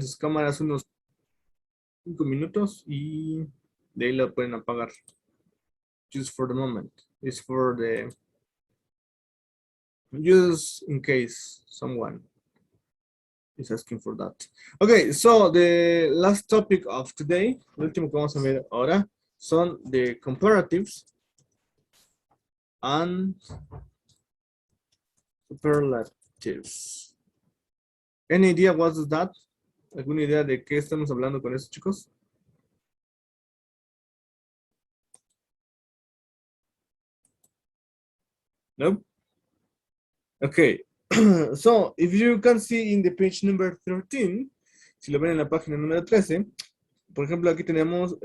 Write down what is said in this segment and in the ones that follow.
sus cámaras unos 5 minutos y de ahí la pueden apagar. Just for the moment. It's for the just in case someone is asking for that. Okay, so the last topic of today, el último que vamos a ver ahora, son the comparatives and superlatives. Any idea what's that? ¿Alguna idea de qué estamos hablando con eso, chicos? No? Okay. So, if you can see in the page number 13, si lo ven en la página número 13, por ejemplo, aquí tenemos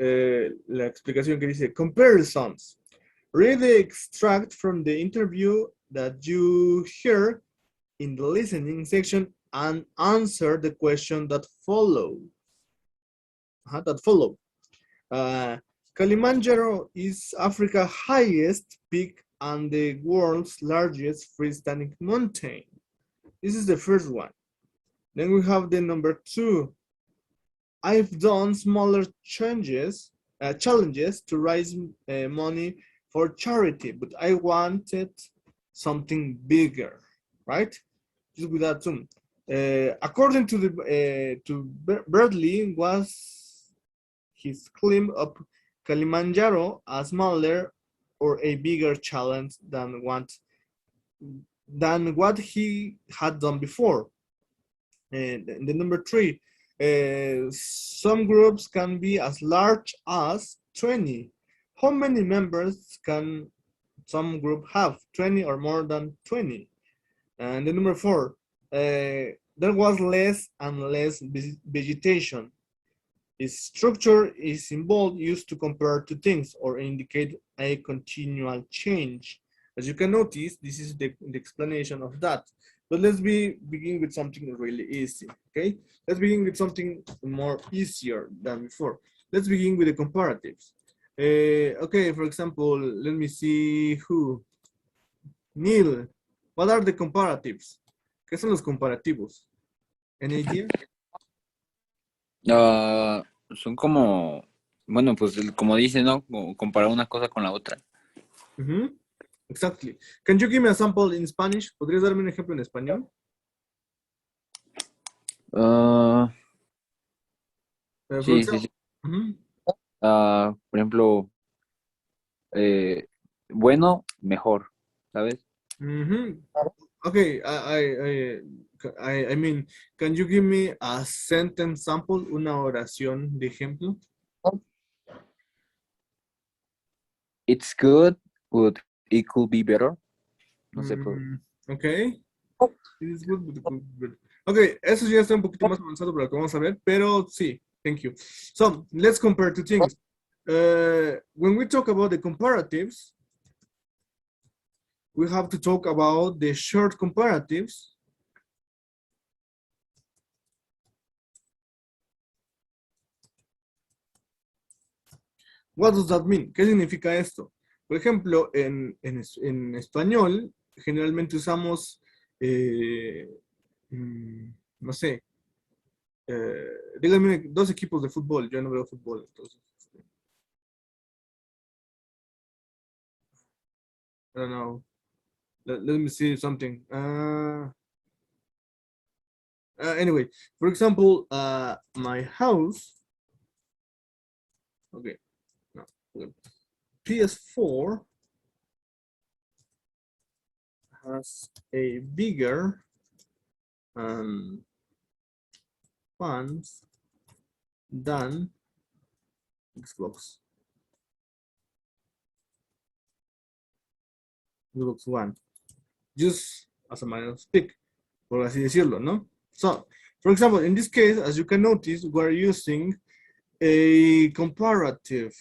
la explicación que dice comparisons. Read the extract from the interview that you hear in the listening section and answer the question that follow. Kilimanjaro is Africa's highest peak and the world's largest freestanding mountain. This is the first one. Then we have the number 2. I've done smaller challenges to raise money for charity, but I wanted something bigger, right? Just with that too. According to the Bradley, was his climb up Kilimanjaro a smaller or a bigger challenge than what he had done before? And the number 3. Some groups can be as large as 20. How many members can some group have? 20 or more than 20? And the number 4, there was less and less vegetation. Its structure is symbol used to compare two things or indicate a continual change. As you can notice, this is the explanation of that. But let's begin with something really easy, okay? Let's begin with something more easier than before. Let's begin with the comparatives. Okay, for example, let me see who. Neil, what are the comparatives? ¿Qué son los comparativos? Any idea? Son como, bueno, pues como dice, ¿no? Como comparar una cosa con la otra. Exactly. Can you give me a sample in Spanish? ¿Podrías darme un ejemplo en español? Sí, sí, sí. Por ejemplo, bueno, mejor, ¿sabes? Okay, I mean, can you give me a sentence sample, una oración de ejemplo? It's good, but it could be better. No sé. Okay. It's good, but it could be better. Okay, eso ya está un poquito más avanzado para lo que vamos a ver, pero sí, thank you. So, let's compare two things. When we talk about the comparatives, we have to talk about the short comparatives. What does that mean? ¿Qué significa esto? Por ejemplo, en español, generalmente usamos, no sé, díganme 2 equipos de fútbol. Yo no veo fútbol, entonces. I don't know. Let me see something. Anyway, for example, my house. Okay. No. PS4 has a bigger fans than Xbox One. Just as a matter of speak, por así decirlo, ¿no? So, for example, in this case, as you can notice, we're using a comparative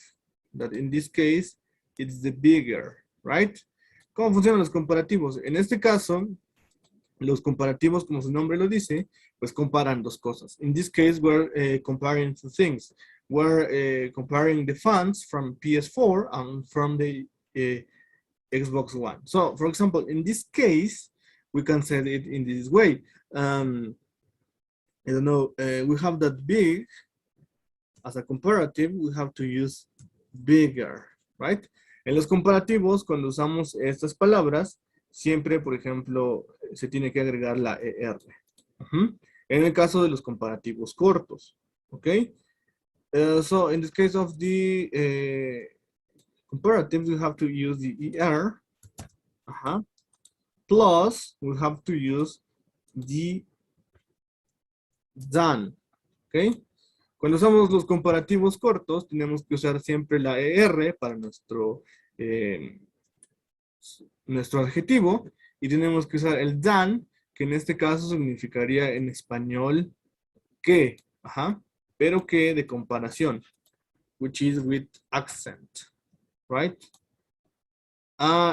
that in this case, it's the bigger, right? ¿Cómo funcionan los comparativos? En este caso, los comparativos, como su nombre lo dice, pues comparan dos cosas. In this case, we're comparing two things. We're comparing the fans from PS4 and from the Xbox One. So, for example, in this case, we can say it in this way. I don't know, we have that big. As a comparative, we have to use bigger, right? En los comparativos, cuando usamos estas palabras, siempre, por ejemplo, se tiene que agregar la ER. En el caso de los comparativos cortos, ¿ok? So, in this case of the comparatives, we have to use the ER. Plus, we have to use the than, ¿ok? Cuando usamos los comparativos cortos, tenemos que usar siempre la ER para nuestro adjetivo y tenemos que usar el than, que en este caso significaría en español que, pero que de comparación, which is with accent, right?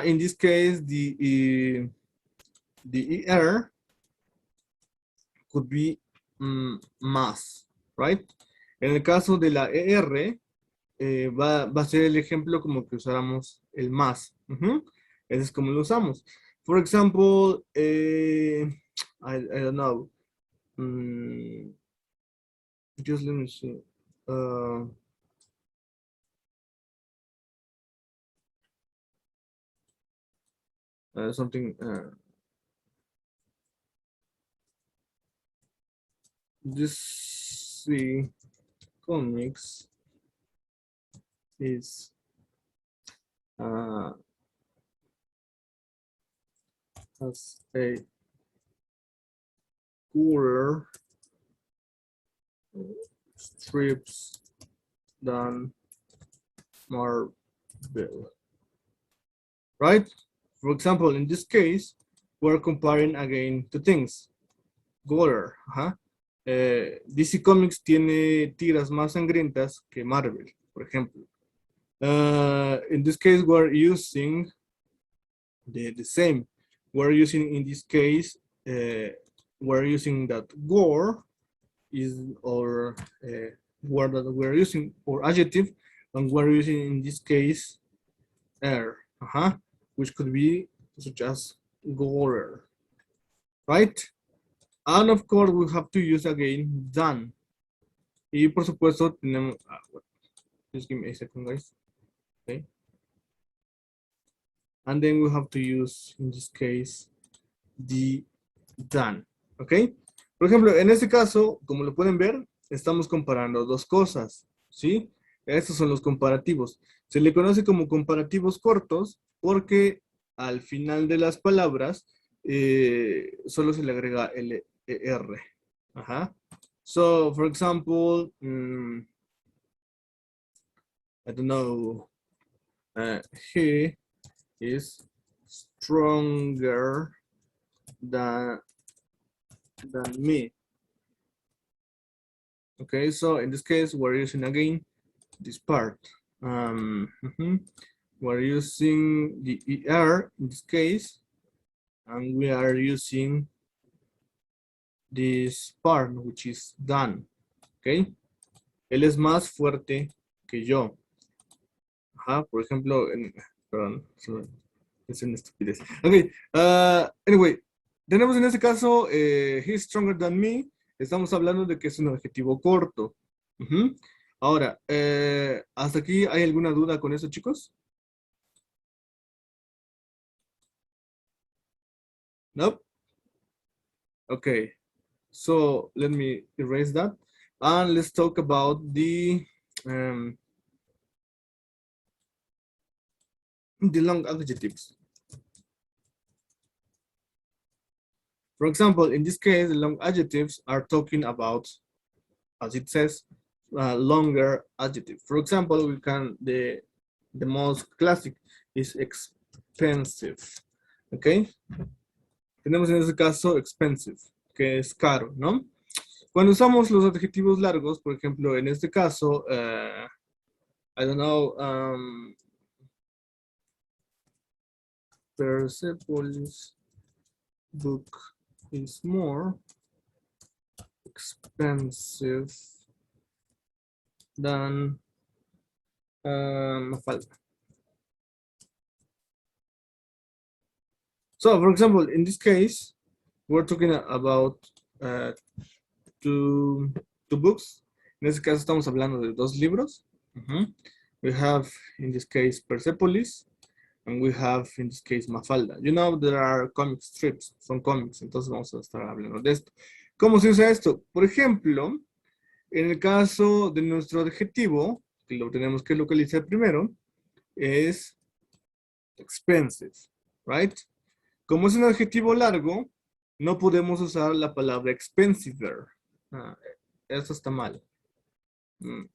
In this case, the ER could be más, right? En el caso de la ER, va a ser el ejemplo como que usáramos el más. Ese es como lo usamos. For example, I don't know. Just let me see. Something. This comics is has a cooler strips than Marvel, right? For example, in this case, we're comparing again two things. Gore, DC Comics tiene tiras más sangrientas que Marvel, por ejemplo. In this case, we're using the same. We're using, in this case, we're using that gore is our word that we're using, or adjective, and we're using, in this case, air, which could be such as gore, right? And of course, we have to use again than. Y por supuesto, tenemos, just give me a second, guys. Okay. And then we have to use, in this case, the than. ¿Ok? Por ejemplo, en este caso, como lo pueden ver, estamos comparando dos cosas, ¿sí? Estos son los comparativos. Se le conoce como comparativos cortos porque al final de las palabras solo se le agrega el ER. So, for example, I don't know, he is stronger than me. Okay, so in this case, we're using again this part. We're using the ER in this case, and we are using this part, which is than. Okay, él es más fuerte que yo. Por ejemplo, perdón, es una estupidez. Ok, anyway, tenemos en este caso, he's stronger than me. Estamos hablando de que es un adjetivo corto. Ahora, ¿hasta aquí hay alguna duda con eso, chicos? No? Okay, so let me erase that. And let's talk about the long adjectives. For example, in this case, the long adjectives are talking about, as it says, longer adjective. For example, we can, the most classic is expensive. Okay. Tenemos en este caso expensive, que es caro, ¿no? Cuando usamos los adjetivos largos, por ejemplo, en este caso, I don't know, Persepolis book is more expensive than Mafalda. So, for example, in this case, we're talking about two books. En este caso estamos hablando de dos libros. We have, in this case, Persepolis, and we have, in this case, Mafalda. You know, there are comic strips, son cómics, entonces vamos a estar hablando de esto. ¿Cómo se usa esto? Por ejemplo, en el caso de nuestro adjetivo, que lo tenemos que localizar primero, es expensive, right? Como es un adjetivo largo, no podemos usar la palabra expensive. Eso está mal.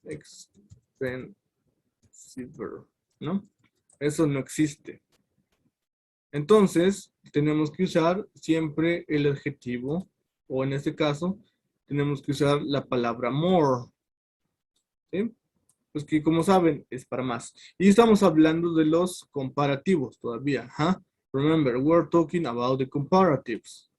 Expensive, ¿no? Eso no existe. Entonces, tenemos que usar siempre el adjetivo, o en este caso, tenemos que usar la palabra more. ¿Sí? Pues que como saben, es para más. Y estamos hablando de los comparativos todavía. Remember, we're talking about the comparatives.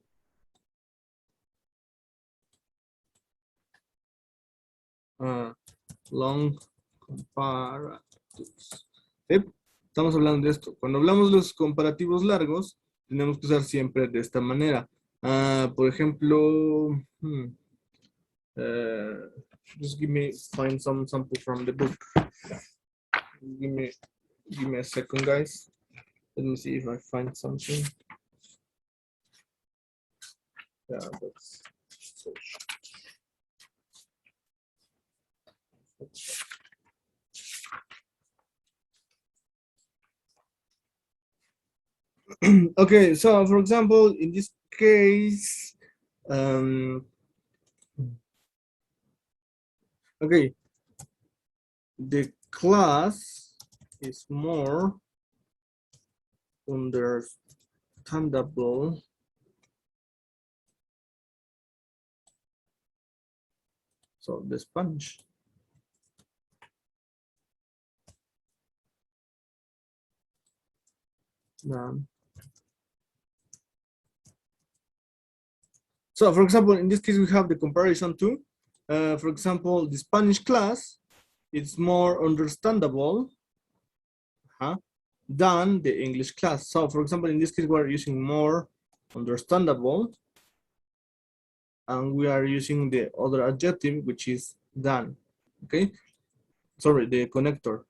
Long comparatives. ¿Sí? Estamos hablando de esto. Cuando hablamos de los comparativos largos, tenemos que usar siempre de esta manera. Por ejemplo, just find some sample from the book. Give me a second, guys. Let me see if I find something. Yeah, that's search. Okay, so for example, in this case, okay, the class is more understandable so the Spanish. So for example, in this case, we have the comparison to, for example, the Spanish class, it's more understandable than the English class. So for example, in this case, we're using more understandable, and we are using the other adjective, which is than, okay? Sorry, the connector.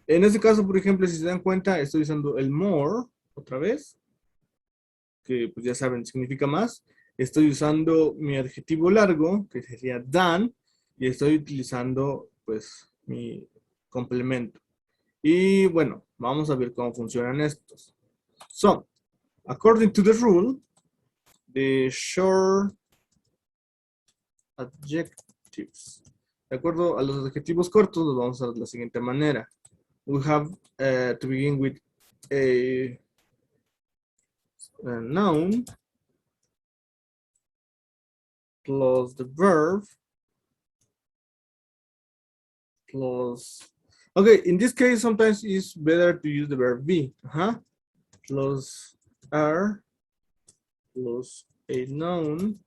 En este caso, por ejemplo, si se dan cuenta, estoy usando el more, otra vez, que pues ya saben, significa más. Estoy usando mi adjetivo largo, que sería than, y estoy utilizando, pues, mi complemento. Y bueno, vamos a ver cómo funcionan estos. So, according to the rule, the short adjectives. De acuerdo a los adjetivos cortos, los vamos a hacer de la siguiente manera. We have to begin with a noun plus the verb plus. Okay, in this case, sometimes it's better to use the verb be. Plus are plus a noun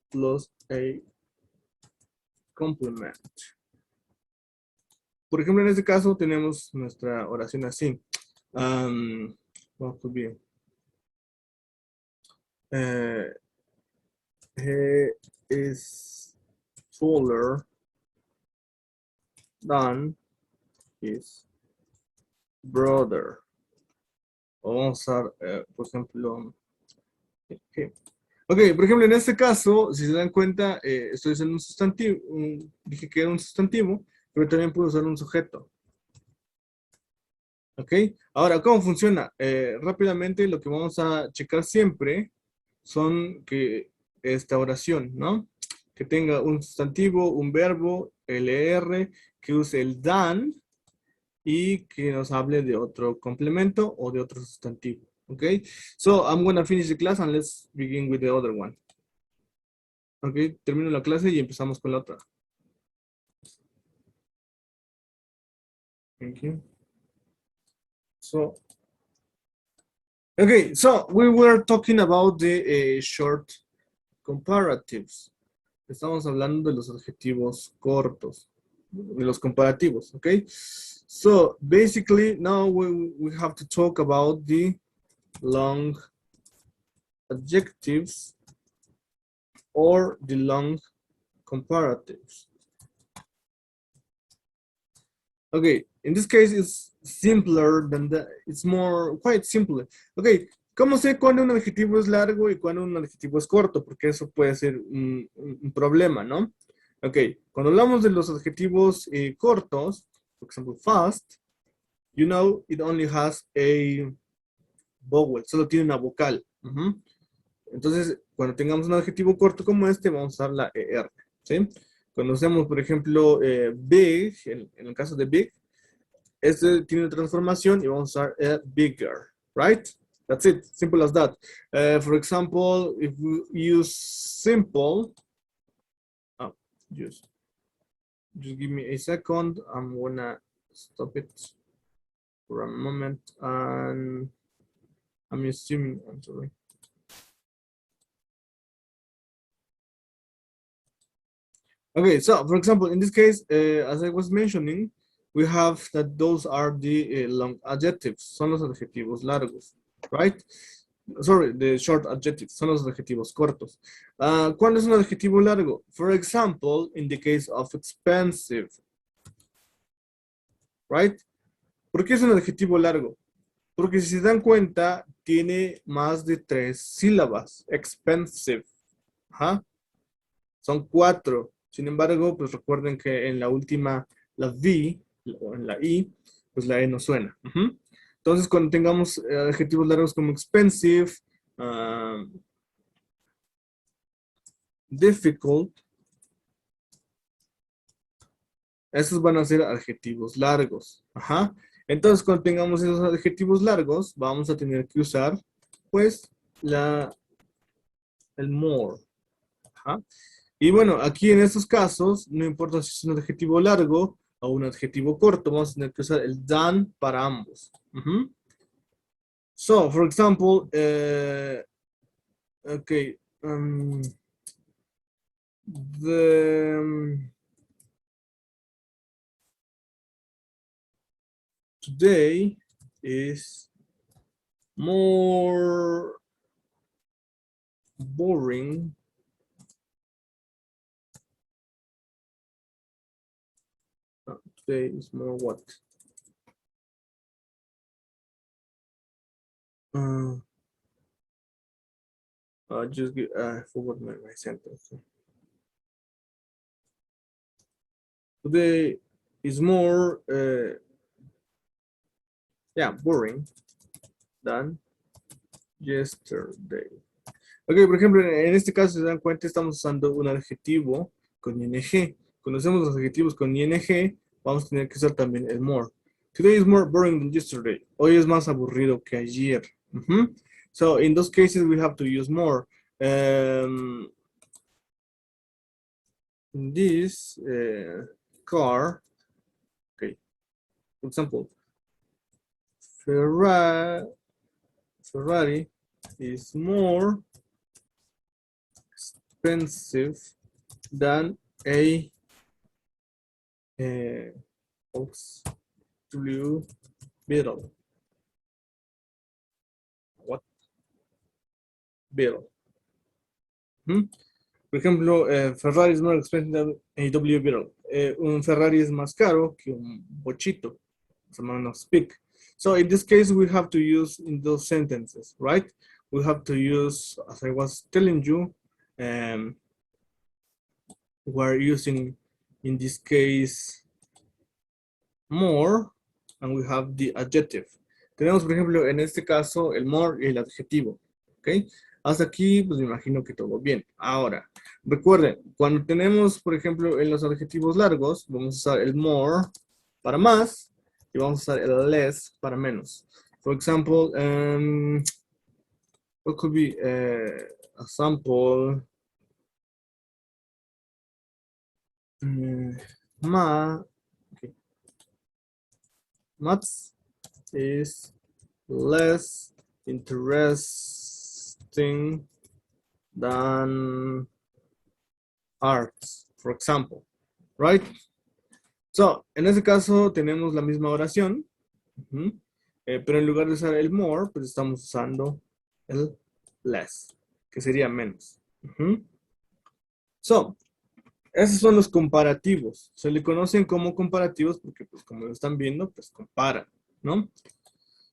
plus a complement. Por ejemplo, en este caso tenemos nuestra oración así. What could be? He is taller than his brother. O vamos a usar, por ejemplo, ok, por ejemplo, en este caso, si se dan cuenta, estoy usando un sustantivo, dije que era un sustantivo, pero también puedo usar un sujeto. Ok, ahora, ¿cómo funciona? Rápidamente, lo que vamos a checar siempre son que esta oración, ¿no? Que tenga un sustantivo, un verbo, LR, que use el than y que nos hable de otro complemento o de otro sustantivo. Okay, so I'm gonna finish the class and let's begin with the other one. Okay, termino la clase y empezamos con la otra. Thank you. So, okay, so we were talking about the short comparatives. Estamos hablando de los adjetivos cortos, de los comparativos, okay? So, basically, now we have to talk about the long adjectives or the long comparatives. Okay, in this case, it's simpler than that. It's more, quite simple. Okay, ¿cómo sé cuándo un adjetivo es largo y cuándo un adjetivo es corto? Porque eso puede ser un problema, ¿no? Ok, cuando hablamos de los adjetivos cortos, por ejemplo, fast, you know, it only has a vowel, solo tiene una vocal. Entonces, cuando tengamos un adjetivo corto como este, vamos a usar la ER, ¿sí? Cuando usamos, por ejemplo, big, en el caso de big, este tiene una transformación y vamos a usar bigger, right? That's it, simple as that. For example, if we use simple, oh, just give me a second, I'm gonna stop it for a moment, and I'm assuming, I'm sorry. Okay, so for example, in this case, as I was mentioning, we have that those are the long adjectives, son los adjetivos largos, right? Sorry, the short adjectives, son los adjetivos cortos. ¿Cuándo es un adjetivo largo? For example, in the case of expensive, right? ¿Por qué es un adjetivo largo? Porque si se dan cuenta, tiene más de 3 sílabas. Expensive. Ajá. Son 4. Sin embargo, pues recuerden que en la última, la V, o en la I, pues la E no suena. Entonces, cuando tengamos adjetivos largos como expensive, difficult, esos van a ser adjetivos largos. Ajá. Entonces, cuando tengamos esos adjetivos largos, vamos a tener que usar, pues, el more. Ajá. Y bueno, aquí en estos casos, no importa si es un adjetivo largo o un adjetivo corto, vamos a tener que usar el than para ambos. So, for example, okay, today is more boring today is more what? I forgot my sentence. Today is more, boring than yesterday. Ok, por ejemplo, en este caso, si se dan cuenta, estamos usando un adjetivo con ing. Cuando usamos los adjetivos con ing, vamos a tener que usar también el more. Today is more boring than yesterday. Hoy es más aburrido que ayer. So, in those cases, we have to use more. This car, okay, for example, Ferrari is more expensive than a Volkswagen Beetle. What? Beetle. Por ejemplo, Ferrari is more expensive than a W Beetle. Un Ferrari es más caro que un bochito. Someone of speak. So in this case, we have to use in those sentences, right? We have to use, as I was telling you, we're using, in this case, more, and we have the adjective. Tenemos, por ejemplo, en este caso, el more y el adjetivo, ¿ok? Hasta aquí, pues me imagino que todo bien. Ahora, recuerden, cuando tenemos, por ejemplo, en los adjetivos largos, vamos a usar el more para más y vamos a usar el less para menos. For example, what could be a sample? Maths is less interesting than arts, for example, right? So, en este caso tenemos la misma oración, pero en lugar de usar el more, pues estamos usando el less, que sería menos. So, Esos son los comparativos. Se le conocen como comparativos porque, pues, como lo están viendo, pues comparan, ¿no?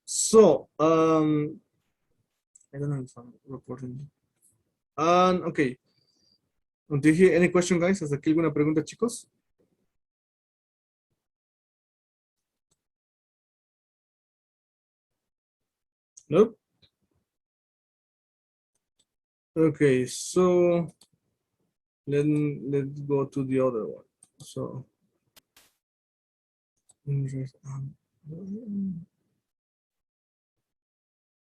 So, I don't know if I'm recording. Okay. Do you hear any question, guys? ¿Hasta aquí alguna pregunta, chicos? No? Okay, so let's go to the other one. So,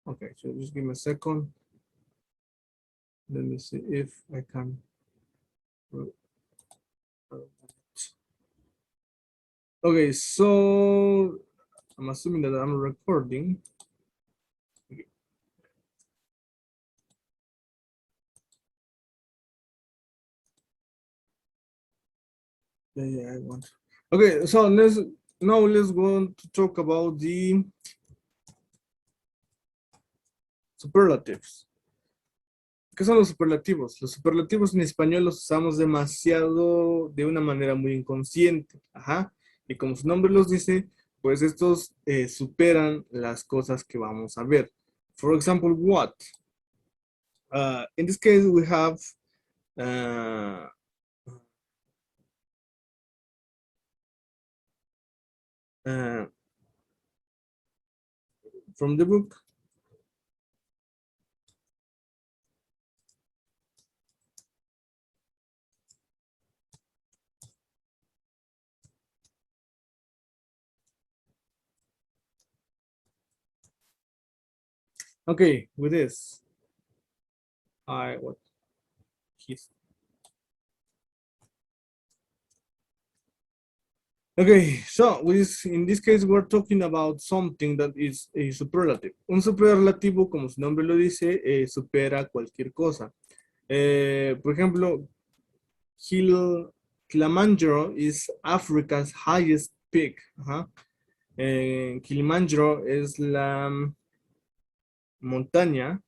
okay, so just give me a second. Let me see if I can. Okay, so I'm assuming that I'm recording. Yeah, I want. Okay, so let's go on to talk about the superlatives. ¿Qué son los superlativos? Los superlativos en español los usamos demasiado de una manera muy inconsciente. Ajá. Y como su nombre los dice, pues estos superan las cosas que vamos a ver. For example, what? In this case, we have uh, uh, from the book. Okay, with this, what he's. Okay, so in this case, we're talking about something that is a superlative. Un superlativo, como su nombre lo dice, supera cualquier cosa. Por ejemplo, Kilimanjaro is Africa's highest peak. Ajá. Kilimanjaro es la montaña,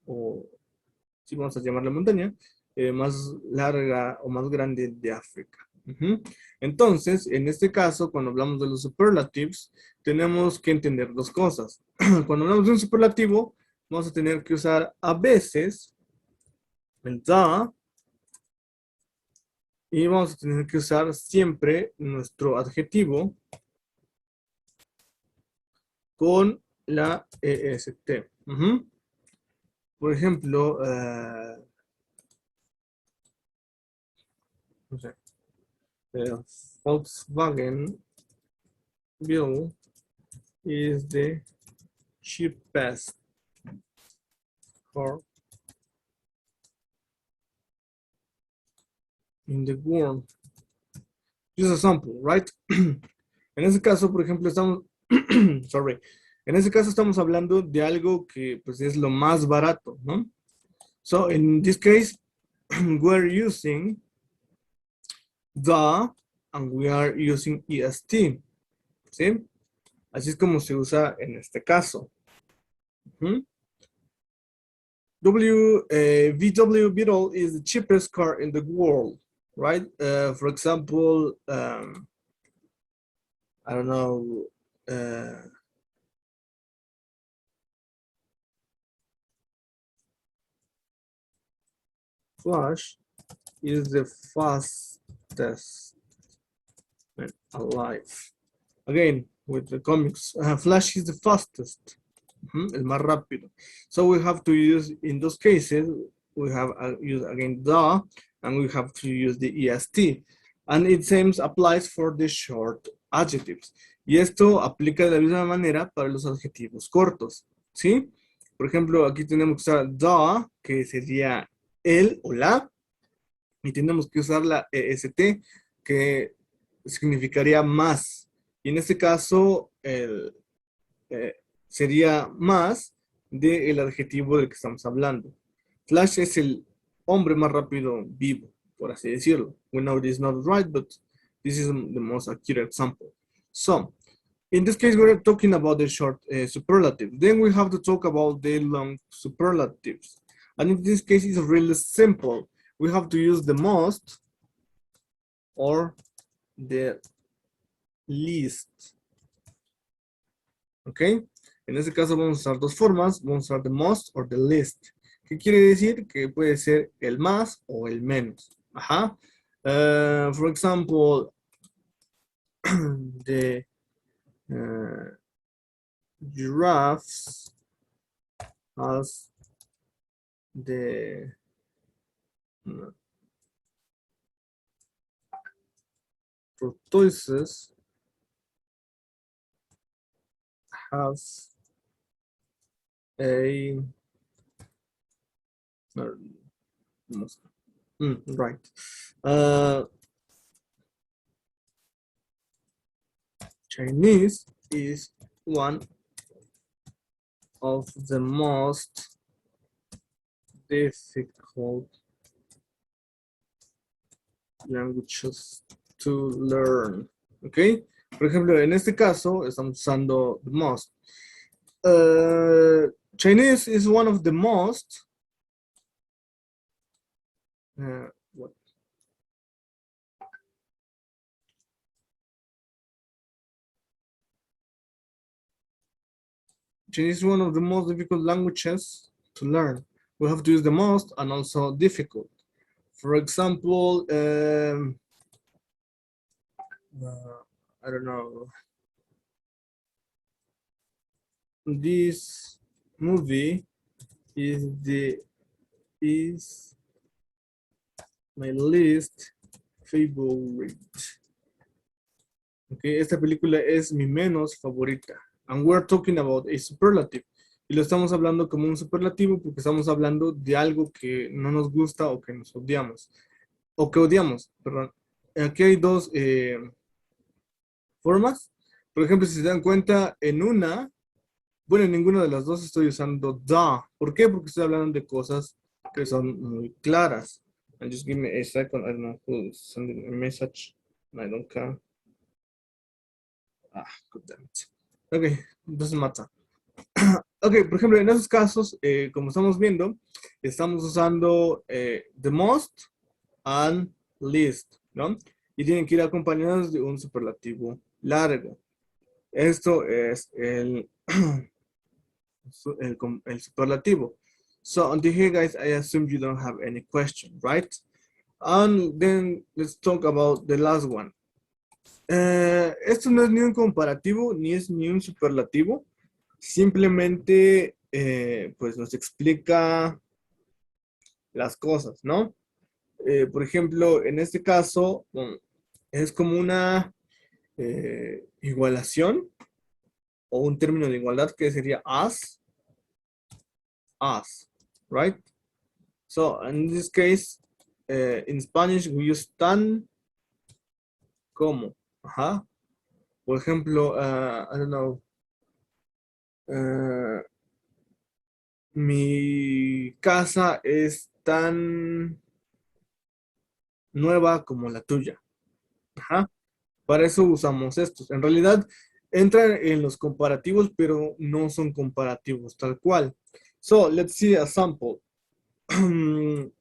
o si vamos a llamarla montaña, más larga o más grande de África. Entonces, en este caso, cuando hablamos de los superlatives, tenemos que entender dos cosas. Cuando hablamos de un superlativo, vamos a tener que usar a veces el the, y vamos a tener que usar siempre nuestro adjetivo con la EST. Por ejemplo, no sé, Volkswagen Bill is the cheapest car in the world. Just a sample, right? En ese caso, por ejemplo, estamos, sorry, en ese caso estamos hablando de algo que pues es lo más barato, ¿no? So in this case, we're using the and we are using est, ¿sí? Así es como se usa en este caso. VW Beetle is the cheapest car in the world, right? For example, I don't know, Flash is the fastest man alive. Again, with the comics, Flash is the fastest, el más rápido. So we have to use, in those cases, we have use again the, and we have to use the est. And it same applies for the short adjectives. Y esto aplica de la misma manera para los adjetivos cortos, ¿sí? Por ejemplo, aquí tenemos que usar the, que sería el o la, y tenemos que usar la est, que significaría más. Y en este caso, sería más del adjetivo del que estamos hablando. Flash es el hombre más rápido vivo, por así decirlo. We know this is not right, but this is the most accurate example. So, in this case, we're talking about the short superlative. Then we have to talk about the long superlatives. And in this case, it's really simple. We have to use the most or the least. ¿Ok? En este caso vamos a usar dos formas. Vamos a usar the most or the least. ¿Qué quiere decir? Que puede ser el más o el menos. Ajá. For example, the giraffes has the tortoises have a right. Chinese is one of the most difficult languages to learn. ¿Ok? Por ejemplo, en este caso estamos usando the most. Chinese is one of the most what? Chinese is one of the most difficult languages to learn. We have to use the most and also difficult. For example, I don't know. This movie is my least favorite. Okay, esta película es mi menos favorita. And we're talking about a superlative. Y lo estamos hablando como un superlativo porque estamos hablando de algo que no nos gusta o que nos odiamos. O que odiamos, perdón. Aquí hay dos formas. Por ejemplo, si se dan cuenta, en una, bueno, en ninguna de las dos estoy usando da. ¿Por qué? Porque estoy hablando de cosas que son muy claras. And just give me a second. I don't know who's sending a message. I don't care. Ah, god damn it. Ok, doesn't matter. Ok, por ejemplo, en esos casos, como estamos viendo, estamos usando the most and least, ¿no? Y tienen que ir acompañados de un superlativo largo. Esto es el superlativo. So until here, guys, I assume you don't have any question, right? And then let's talk about the last one. Esto no es ni un comparativo ni es ni un superlativo. Simplemente, pues nos explica las cosas, ¿no? Por ejemplo, en este caso, es como una igualación o un término de igualdad que sería as, right? So in this case, in Spanish we use tan como. Ajá. Por ejemplo, I don't know. Mi casa es tan nueva como la tuya. Ajá. Para eso usamos estos. En realidad entran en los comparativos, pero no son comparativos tal cual. So let's see a sample. Give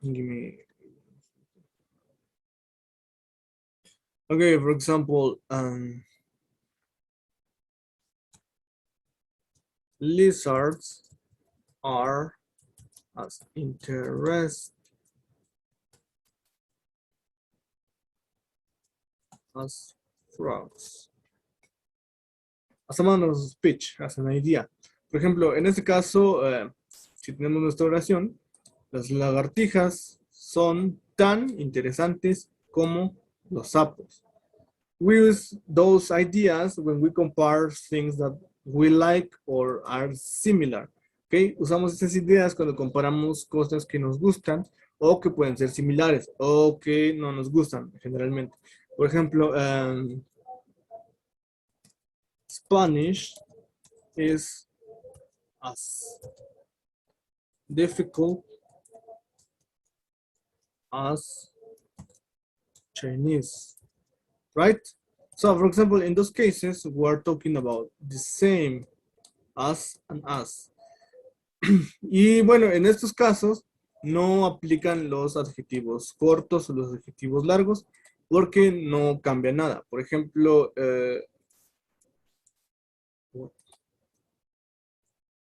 me. Okay, for example, lizards are as interesting as frogs. As a manner of speech, as an idea. Por ejemplo, en este caso, si tenemos nuestra oración, las lagartijas son tan interesantes como los sapos. We use those ideas when we compare things that we like or are similar. ¿Okay? Usamos estas ideas cuando comparamos cosas que nos gustan o que pueden ser similares o que no nos gustan generalmente. Por ejemplo, Spanish is as difficult as Chinese, right? So, for example, in those cases, we're talking about the same as and as. Y bueno, en estos casos, no aplican los adjetivos cortos o los adjetivos largos porque no cambia nada. Por ejemplo,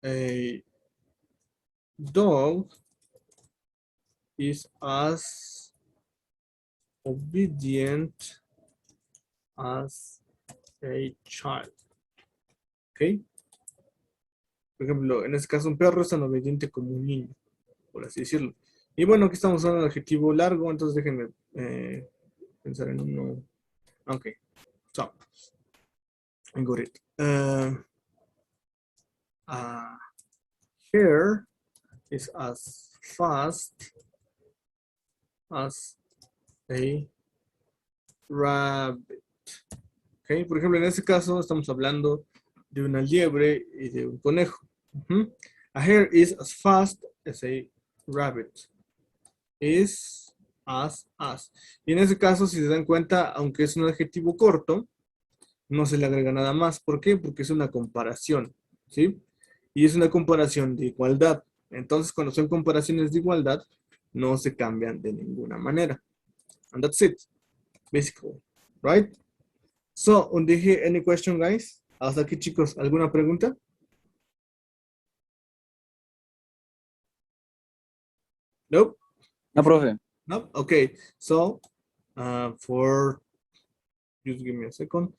a dog is as obedient as a child. ¿Ok? Por ejemplo, en este caso un perro es tan obediente como un niño, por así decirlo. Y bueno, aquí estamos usando un adjetivo largo, entonces déjenme pensar en uno. Ok, so, I got it. Here is as fast as a rabbit. Okay. Por ejemplo, en este caso estamos hablando de una liebre y de un conejo. A hare is as fast as a rabbit. Is as. Y en ese caso, si se dan cuenta, aunque es un adjetivo corto, no se le agrega nada más. ¿Por qué? Porque es una comparación. ¿Sí? Y es una comparación de igualdad. Entonces, cuando son comparaciones de igualdad, no se cambian de ninguna manera. And that's it, basically. Right? So, Undije, any question, guys? Hasta aquí, chicos, ¿alguna pregunta? Nope. No, profe. Nope. Okay. So, for just give me a second.